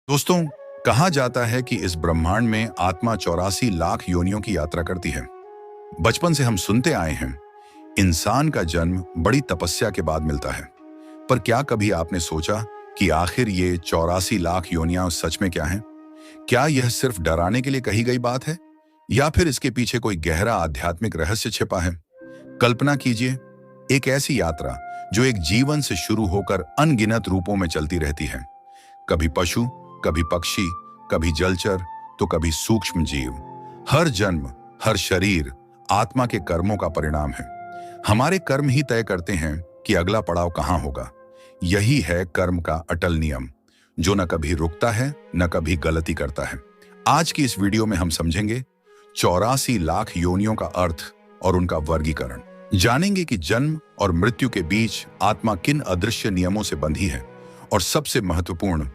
दोस्तों, कहा जाता है कि इस ब्रह्मांड में आत्मा 84 लाख योनियों की यात्रा करती है। बचपन से हम सुनते आए हैं, इंसान का जन्म बड़ी तपस्या के बाद मिलता है। पर क्या कभी आपने सोचा कि आखिर ये 84 लाख योनियां सच में क्या हैं? क्या यह सिर्फ डराने के लिए कही गई बात है, या फिर इसके पीछे कोई गहरा आध्यात्मिक रहस्य छिपा है? कल्पना कीजिए, एक ऐसी यात्रा जो एक जीवन से शुरू होकर अनगिनत रूपों में चलती रहती है। कभी पशु, कभी पक्षी, कभी जलचर, तो कभी सूक्ष्म जीव। हर जन्म, हर शरीर आत्मा के कर्मों का परिणाम है। हमारे कर्म ही तय करते हैं कि अगला पड़ाव कहां होगा। यही है कर्म का अटल नियम, जो न कभी रुकता है न कभी गलती करता है। आज की इस वीडियो में हम समझेंगे 84 लाख योनियों का अर्थ और उनका वर्गीकरण। जानेंगे कि जन्म और मृत्यु के बीच आत्मा किन अदृश्य नियमों से बंधी है, और सबसे महत्वपूर्ण,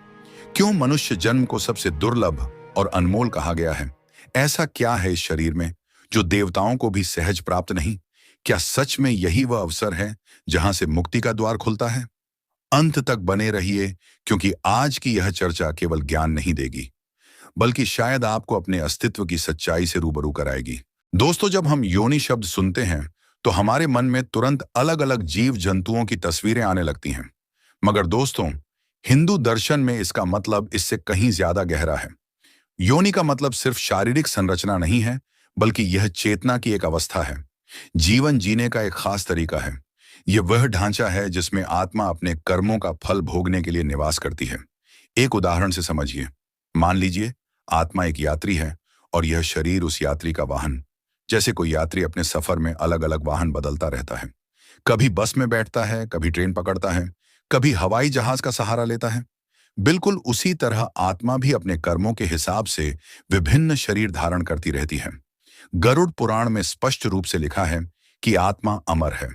क्यों मनुष्य जन्म को सबसे दुर्लभ और अनमोल कहा गया है। ऐसा क्या है इस शरीर में जो देवताओं को भी सहज प्राप्त नहीं? क्या सच में यही वह अवसर है जहां से मुक्ति का द्वार खुलता है? अंत तक बने रहिए, क्योंकि आज की यह चर्चा केवल ज्ञान नहीं देगी, बल्कि शायद आपको अपने अस्तित्व की सच्चाई से रूबरू कराएगी। दोस्तों, जब हम योनि शब्द सुनते हैं तो हमारे मन में तुरंत अलग अलग जीव जंतुओं की तस्वीरें आने लगती हैं। मगर दोस्तों, हिंदू दर्शन में इसका मतलब इससे कहीं ज्यादा गहरा है। योनि का मतलब सिर्फ शारीरिक संरचना नहीं है, बल्कि यह चेतना की एक अवस्था है। जीवन जीने का एक खास तरीका है। यह वह ढांचा है जिसमें आत्मा अपने कर्मों का फल भोगने के लिए निवास करती है। एक उदाहरण से समझिए। मान लीजिए, आत्मा एक यात्री है और यह शरीर उस यात्री का वाहन। जैसे कोई यात्री अपने सफर में अलग अलग वाहन बदलता रहता है। कभी बस में बैठता है, कभी ट्रेन पकड़ता है, कभी हवाई जहाज का सहारा लेता है। बिल्कुल उसी तरह आत्मा भी अपने कर्मों के हिसाब से विभिन्न शरीर धारण करती रहती है। गरुड़ पुराण में स्पष्ट रूप से लिखा है कि आत्मा अमर है,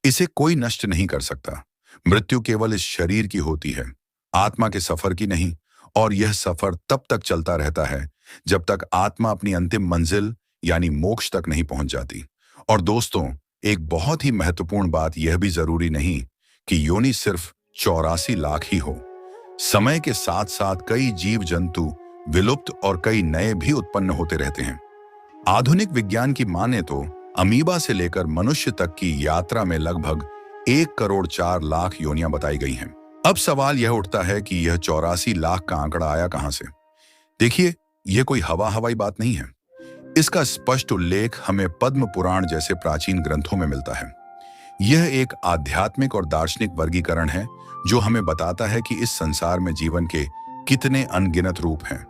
इसे कोई नष्ट नहीं कर सकता। मृत्यु केवल इस शरीर की होती है, आत्मा के सफर की नहीं। और यह सफर तब तक चलता रहता है जब तक आत्मा अपनी अंतिम मंजिल यानी मोक्ष तक नहीं पहुंच जाती। और दोस्तों, एक बहुत ही महत्वपूर्ण बात यह भी जरूरी नहीं कि योनि सिर्फ 84 लाख ही हो। समय के साथ साथ कई जीव जंतु विलुप्त और कई नए भी उत्पन्न होते रहते हैं। आधुनिक विज्ञान की माने तो अमीबा से लेकर मनुष्य तक की यात्रा में लगभग 1 करोड़ 4 लाख योनियां बताई गई हैं। अब सवाल यह उठता है कि यह 84 लाख का आंकड़ा आया कहां से? देखिए, यह कोई हवाई बात नहीं है। इसका स्पष्ट उल्लेख हमें पद्म पुराण जैसे प्राचीन ग्रंथों में मिलता है। यह एक आध्यात्मिक और दार्शनिक वर्गीकरण है जो हमें बताता है कि इस संसार में जीवन के कितने अनगिनत रूप हैं,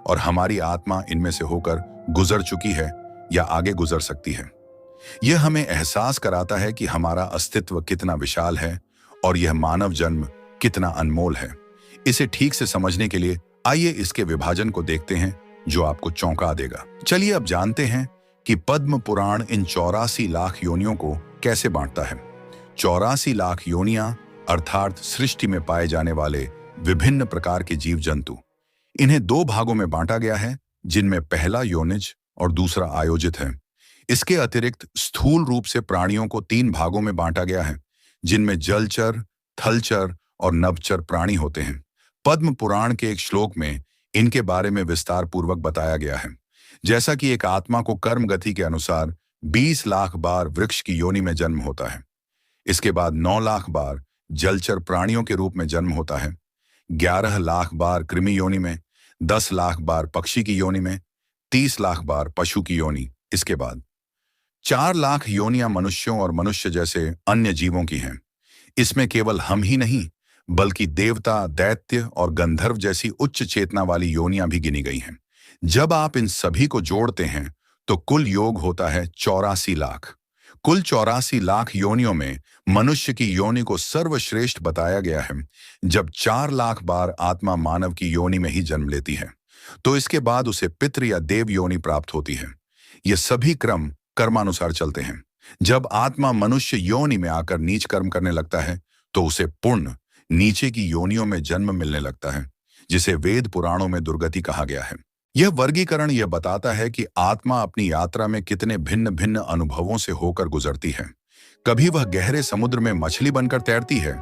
और हमारी आत्मा इनमें से होकर गुजर चुकी है या आगे गुजर सकती है। यह हमें एहसास कराता है कि हमारा अस्तित्व कितना विशाल है और यह मानव जन्म कितना अनमोल है। इसे ठीक से समझने के लिए आइए इसके विभाजन को देखते हैं, जो आपको चौंका देगा। चलिए अब जानते हैं कि पद्म पुराण इन 84 लाख योनियों को कैसे बांटता है। 84 लाख योनियां अर्थात सृष्टि में पाए जाने वाले विभिन्न प्रकार के जीव जंतु। इन्हें 2 भागों में बांटा गया है, जिनमें पहला योनिज और दूसरा आयोजित है। इसके अतिरिक्त स्थूल रूप से प्राणियों को 3 भागों में बांटा गया है, जिनमें जलचर, थलचर और नभचर प्राणी होते हैं। पद्म पुराण के एक श्लोक में इनके बारे में विस्तार पूर्वक बताया गया है। जैसा कि एक आत्मा को कर्म गति के अनुसार 20 लाख बार वृक्ष की योनि में जन्म होता है, इसके बाद 9 लाख बार जलचर प्राणियों के रूप में जन्म होता है, 11 लाख बार कृमि योनि में, 10 लाख बार पक्षी की योनि में, 30 लाख बार पशु की योनि। इसके बाद 4 लाख योनियां मनुष्यों और मनुष्य जैसे अन्य जीवों की हैं। इसमें केवल हम ही नहीं, बल्कि देवता, दैत्य और गंधर्व जैसी उच्च चेतना वाली योनियां भी गिनी गई हैं। जब आप इन सभी को जोड़ते हैं तो कुल योग होता है 84 लाख। कुल 84 लाख योनियों में मनुष्य की योनि को सर्वश्रेष्ठ बताया गया है। जब 4 लाख बार आत्मा मानव की योनि में ही जन्म लेती है, तो इसके बाद उसे पितृ या देव योनि प्राप्त होती है। ये सभी क्रम कर्मानुसार चलते हैं। जब आत्मा मनुष्य योनि में आकर नीच कर्म करने लगता है, तो उसे पुण्य नीचे की योनियों में जन्म मिलने लगता है, जिसे वेद पुराणों में दुर्गति कहा गया है। यह वर्गीकरण यह बताता है कि आत्मा अपनी यात्रा में कितने भिन्न भिन्न अनुभवों से होकर गुजरती है। कभी वह गहरे समुद्र में मछली बनकर तैरती है,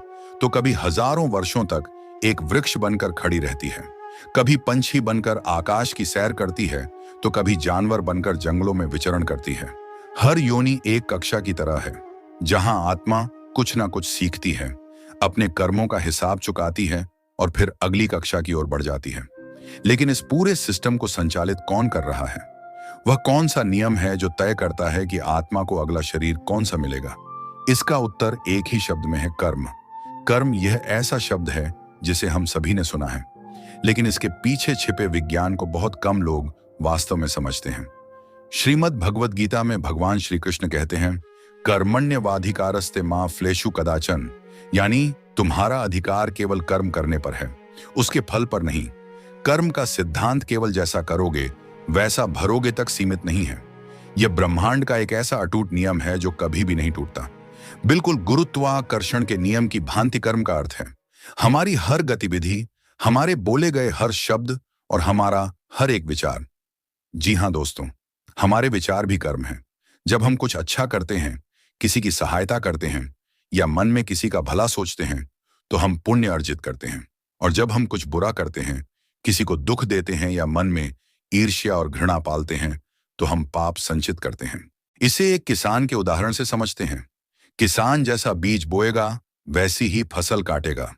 तो कभी हजारों वर्षों तक एक वृक्ष बनकर खड़ी रहती है। कभी पंछी बनकर आकाश की सैर करती है तो कभी जानवर बनकर जंगलों में विचरण करती है। हर योनि एक कक्षा की तरह है, जहां आत्मा कुछ ना कुछ सीखती है, अपने कर्मों का हिसाब चुकाती है और फिर अगली कक्षा की ओर बढ़ जाती है। लेकिन इस पूरे सिस्टम को संचालित कौन कर रहा है? वह कौन सा नियम है जो तय करता है कि आत्मा को अगला शरीर कौन सा मिलेगा? इसका उत्तर एक ही शब्द में है, कर्म। कर्म यह ऐसा शब्द है जिसे हम सभी ने सुना है, लेकिन इसके पीछे छिपे विज्ञान को बहुत कम लोग वास्तव में समझते हैं। श्रीमद् भगवद गीता में भगवान श्री कृष्ण कहते हैं, कर्मण्यवाधिकारस्ते मां फलेषु कदाचन, यानी तुम्हारा अधिकार केवल कर्म करने पर है, उसके फल पर नहीं। कर्म का सिद्धांत केवल जैसा करोगे वैसा भरोगे तक सीमित नहीं है। यह ब्रह्मांड का एक ऐसा अटूट नियम है जो कभी भी नहीं टूटता। बिल्कुल गुरुत्वाकर्षण के नियम की भांति कर्म का अर्थ है हमारी हर गतिविधि, हमारे बोले गए हर शब्द और हमारा हर एक विचार। जी हाँ दोस्तों, हमारे विचार भी कर्म हैं। जब हम कुछ अच्छा करते हैं, किसी की सहायता करते हैं या मन में किसी का भला सोचते हैं तो हम पुण्य अर्जित करते हैं। और जब हम कुछ बुरा करते हैं, किसी को दुख देते हैं या मन में ईर्ष्या और घृणा पालते हैं तो हम पाप संचित करते हैं। इसे एक किसान के उदाहरण से समझते हैं। किसान जैसा बीज बोएगा वैसी ही फसल काटेगा।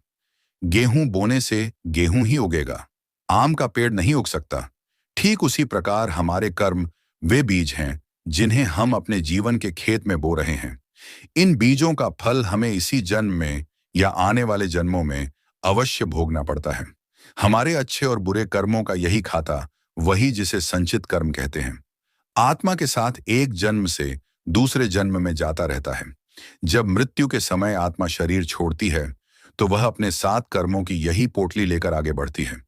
गेहूं बोने से गेहूं ही उगेगा, आम का पेड़ नहीं उग सकता। ठीक उसी प्रकार हमारे कर्म वे बीज हैं जिन्हें हम अपने जीवन के खेत में बो रहे हैं। इन बीजों का फल हमें इसी जन्म में या आने वाले जन्मों में अवश्य भोगना पड़ता है। हमारे अच्छे और बुरे कर्मों का यही खाता वही जिसे संचित कर्म कहते हैं, आत्मा के साथ एक जन्म से दूसरे जन्म में जाता रहता है। जब मृत्यु के समय आत्मा शरीर छोड़ती है तो वह अपने साथ कर्मों की यही पोटली लेकर आगे बढ़ती है।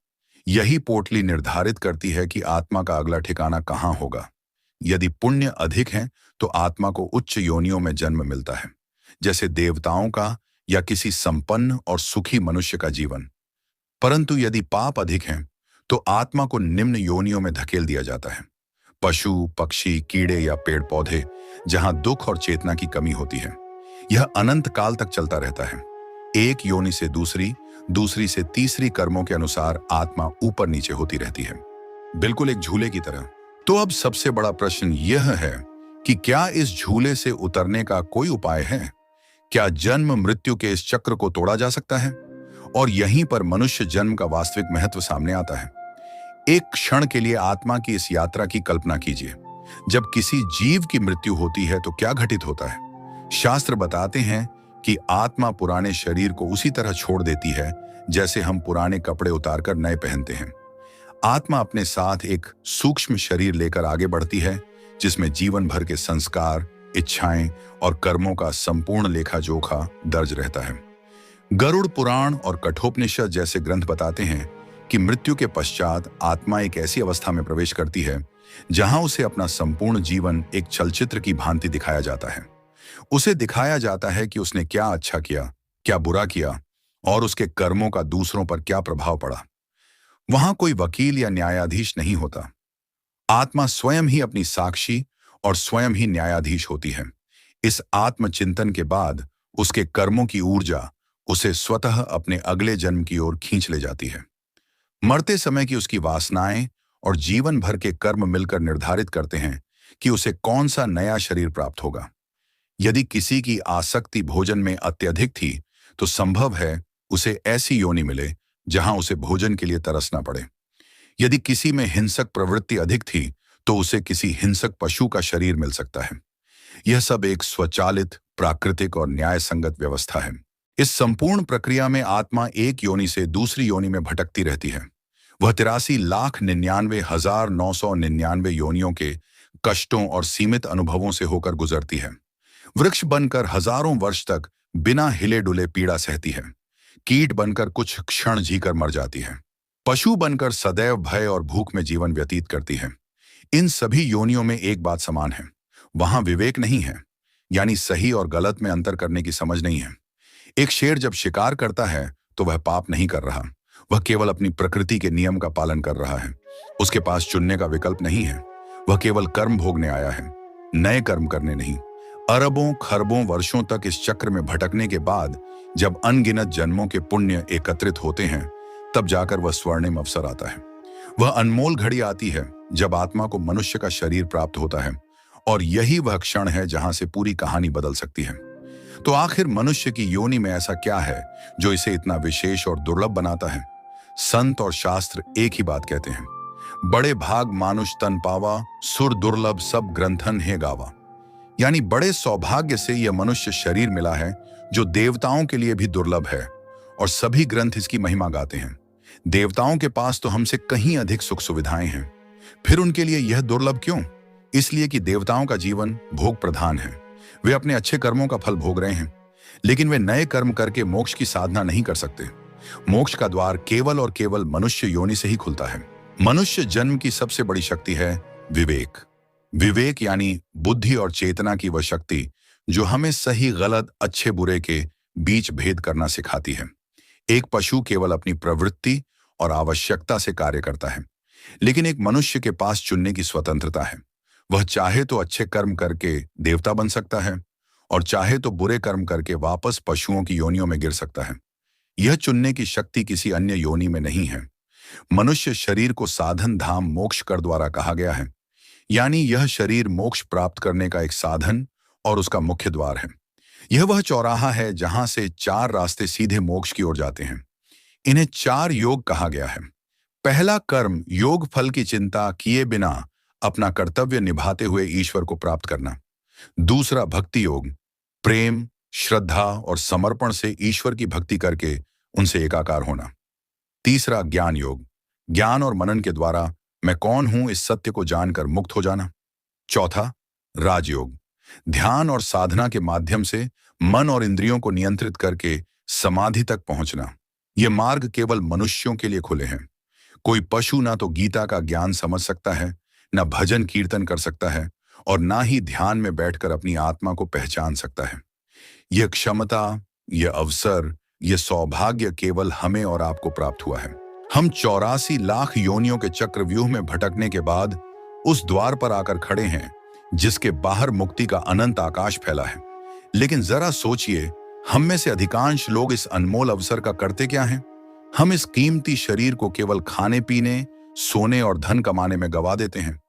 यही पोटली निर्धारित करती है कि आत्मा का अगला ठिकाना कहाँ होगा। यदि पुण्य अधिक है तो आत्मा को उच्च योनियों में जन्म मिलता है, जैसे देवताओं का या किसी संपन्न और सुखी मनुष्य का जीवन। परंतु यदि पाप अधिक हैं तो आत्मा को निम्न योनियों में धकेल दिया जाता है, पशु, पक्षी, कीड़े या पेड़ पौधे, जहां दुख और चेतना की कमी होती है। यह अनंत काल तक चलता रहता है। एक योनि से दूसरी, दूसरी से तीसरी कर्मों के अनुसार आत्मा ऊपर नीचे होती रहती है, बिल्कुल एक झूले की तरह। तो अब सबसे बड़ा प्रश्न यह है कि क्या इस झूले से उतरने का कोई उपाय है? क्या जन्म मृत्यु के इस चक्र को तोड़ा जा सकता है? और यहीं पर मनुष्य जन्म का वास्तविक महत्व सामने आता है। एक क्षण के लिए आत्मा की इस यात्रा की कल्पना कीजिए। जब किसी जीव की मृत्यु होती है तो क्या घटित होता है? शास्त्र बताते हैं कि आत्मा पुराने शरीर को उसी तरह छोड़ देती है जैसे हम पुराने कपड़े उतारकर नए पहनते हैं। आत्मा अपने साथ एक सूक्ष्म शरीर लेकर आगे बढ़ती है जिसमें जीवन भर के संस्कार, इच्छाएं और कर्मों का संपूर्ण लेखा जोखा दर्ज रहता है। गरुड़ पुराण और कठोपनिषद जैसे ग्रंथ बताते हैं कि मृत्यु के पश्चात आत्मा एक ऐसी अवस्था में प्रवेश करती है जहां उसे अपना संपूर्ण जीवन एक चलचित्र की भांति दिखाया जाता है। उसे दिखाया जाता है कि उसने क्या अच्छा किया, क्या बुरा किया और उसके कर्मों का दूसरों पर क्या प्रभाव पड़ा। वहां कोई वकील या न्यायाधीश नहीं होता। आत्मा स्वयं ही अपनी साक्षी और स्वयं ही न्यायाधीश होती है। इस आत्मचिंतन के बाद उसके कर्मों की ऊर्जा उसे स्वतः अपने अगले जन्म की ओर खींच ले जाती है। मरते समय की उसकी वासनाएं और जीवन भर के कर्म मिलकर निर्धारित करते हैं कि उसे कौन सा नया शरीर प्राप्त होगा। यदि किसी की आसक्ति भोजन में अत्यधिक थी तो संभव है उसे ऐसी योनि मिले जहां उसे भोजन के लिए तरसना पड़े। यदि किसी में हिंसक प्रवृत्ति अधिक थी तो उसे किसी हिंसक पशु का शरीर मिल सकता है। यह सब एक स्वचालित, प्राकृतिक और न्याय संगत व्यवस्था है। इस संपूर्ण प्रक्रिया में आत्मा एक योनि से दूसरी योनि में भटकती रहती है। वह 83,99,999 योनियों के कष्टों और सीमित अनुभवों से होकर गुजरती है। वृक्ष बनकर हजारों वर्ष तक बिना हिले डुले पीड़ा सहती है। कीट बनकर कुछ क्षण जीकर मर जाती है। पशु बनकर सदैव भय और भूख में जीवन व्यतीत करती है। इन सभी योनियों में एक बात समान है, वहां विवेक नहीं है, यानी सही और गलत में अंतर करने की समझ नहीं है। एक शेर जब शिकार करता है तो वह पाप नहीं कर रहा, वह केवल अपनी प्रकृति के नियम का पालन कर रहा है। उसके पास चुनने का विकल्प नहीं है, वह केवल कर्म भोगने आया है, नए कर्म करने नहीं। अरबों खरबों वर्षों तक इस चक्र में भटकने के बाद जब अनगिनत जन्मों के पुण्य एकत्रित होते हैं, तब जाकर वह स्वर्णिम अवसर आता है। वह अनमोल घड़ी आती है जब आत्मा को मनुष्य का शरीर प्राप्त होता है, और यही वह क्षण है जहां से पूरी कहानी बदल सकती है। तो आखिर मनुष्य की योनि में ऐसा क्या है जो इसे इतना विशेष और दुर्लभ बनाता है? संत और शास्त्र एक ही बात कहते हैं, बड़े भाग मानुष तन पावा, सुर दुर्लभ सब ग्रंथन है गावा। यानी बड़े सौभाग्य से यह मनुष्य शरीर मिला है जो देवताओं के लिए भी दुर्लभ है, और सभी ग्रंथ इसकी महिमा गाते हैं। देवताओं के पास तो हमसे कहीं अधिक सुख सुविधाएं हैं, फिर उनके लिए यह दुर्लभ क्यों? इसलिए कि देवताओं का जीवन भोग प्रधान है। वे अपने अच्छे कर्मों का फल भोग रहे हैं, लेकिन वे नए कर्म करके मोक्ष की साधना नहीं कर सकते। मोक्ष का द्वार केवल और केवल मनुष्य योनि से ही खुलता है। मनुष्य जन्म की सबसे बड़ी शक्ति है विवेक। विवेक यानी बुद्धि और चेतना की वह शक्ति जो हमें सही गलत, अच्छे बुरे के बीच भेद करना सिखाती है। एक पशु केवल अपनी प्रवृत्ति और आवश्यकता से कार्य करता है, लेकिन एक मनुष्य के पास चुनने की स्वतंत्रता है। वह चाहे तो अच्छे कर्म करके देवता बन सकता है, और चाहे तो बुरे कर्म करके वापस पशुओं की योनियों में गिर सकता है। यह चुनने की शक्ति किसी अन्य योनि में नहीं है। मनुष्य शरीर को साधन धाम मोक्ष कर द्वारा कहा गया है, यानी यह शरीर मोक्ष प्राप्त करने का एक साधन और उसका मुख्य द्वार है। यह वह चौराहा है जहां से 4 रास्ते सीधे मोक्ष की ओर जाते हैं। इन्हें 4 योग कहा गया है। पहला कर्म योग, फल की चिंता किए बिना अपना कर्तव्य निभाते हुए ईश्वर को प्राप्त करना। दूसरा भक्ति योग, प्रेम, श्रद्धा और समर्पण से ईश्वर की भक्ति करके उनसे एकाकार होना। तीसरा ज्ञान योग, ज्ञान और मनन के द्वारा मैं कौन हूं इस सत्य को जानकर मुक्त हो जाना। चौथा राजयोग, ध्यान और साधना के माध्यम से मन और इंद्रियों को नियंत्रित करके समाधि तक पहुंचना। ये मार्ग केवल मनुष्यों के लिए खुले हैं। कोई पशु ना तो गीता का ज्ञान समझ सकता है, ना भजन कीर्तन कर सकता है, और ना ही ध्यान में बैठकर अपनी आत्मा को पहचान सकता है। यह क्षमता, यह अवसर, यह सौभाग्य केवल हमें और आपको प्राप्त हुआ है। हम 84 लाख योनियों के चक्रव्यूह में भटकने के बाद उस द्वार पर आकर खड़े हैं जिसके बाहर मुक्ति का अनंत आकाश फैला है। लेकिन जरा सोचिए, हम में से अधिकांश लोग इस अनमोल अवसर का करते क्या हैं? हम इस कीमती शरीर को केवल खाने पीने, सोने और धन कमाने में गवा देते हैं।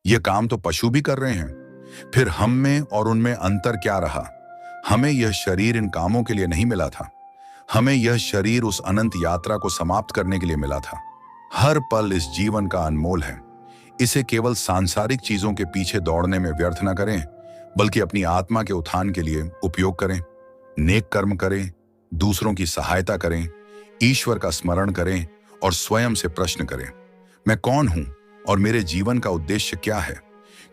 यह काम तो पशु भी कर रहे हैं। फिर हम में और उनमें अंतर क्या रहा? हमें यह शरीर इन कामों के लिए नहीं मिला था। हमें यह शरीर उस अनंत यात्रा को समाप्त करने के लिए मिला था। हर पल इस जीवन का अनमोल है। इसे केवल सांसारिक चीजों के पीछे दौड़ने में व्यर्थ न करें, बल्कि अपनी आत्मा के उत्थान के लिए उपयोग करें। नेक कर्म करें, दूसरों की सहायता करें, ईश्वर का स्मरण करें और स्वयं से प्रश्न करें, मैं कौन हूं और मेरे जीवन का उद्देश्य क्या है?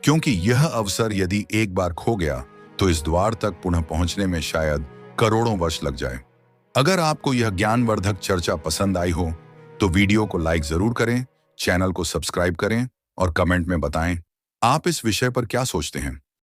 क्योंकि यह अवसर यदि एक बार खो गया तो इस द्वार तक पुनः पहुंचने में शायद करोड़ों वर्ष लग जाए। अगर आपको यह ज्ञानवर्धक चर्चा पसंद आई हो तो वीडियो को लाइक जरूर करें, चैनल को सब्सक्राइब करें और कमेंट में बताएं आप इस विषय पर क्या सोचते हैं।